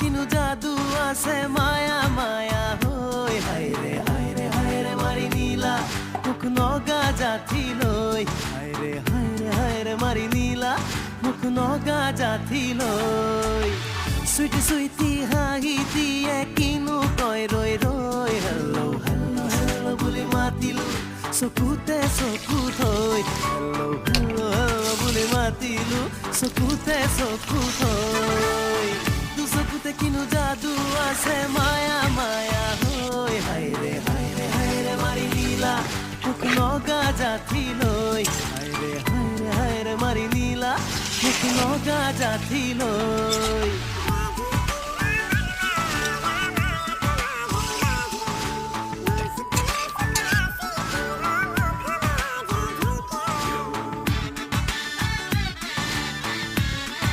কিনো যাদু আছে মায়া মায়া হই হায়রে হায়রে হায়রে মারি নীলা মুখ নগা যাথিলৈ হায়রে হায়রে হায়রে মারি নীলা মুখ নগা যাথিলৈ সুইটি সুইটি হাঁহিটিয়ে কিনো কয় ৰৈ ৰৈ হেল্লো হেল্লো হেল্লো বুলি মাতিলো চকুতে চকু থৈ হেল্লো হেল্লো হেল্লো বুলি মাতিলো চকুতে চকু থৈ চকুতে কিনো যাদু আছে মায়া মায়া হই হায়রে হায়রে হায়রে মারি নীলা মুখ নগা যাথিলৈ হায়রে হায়রে হায়রে মারি নীলা মুখ নগা যাথিলৈ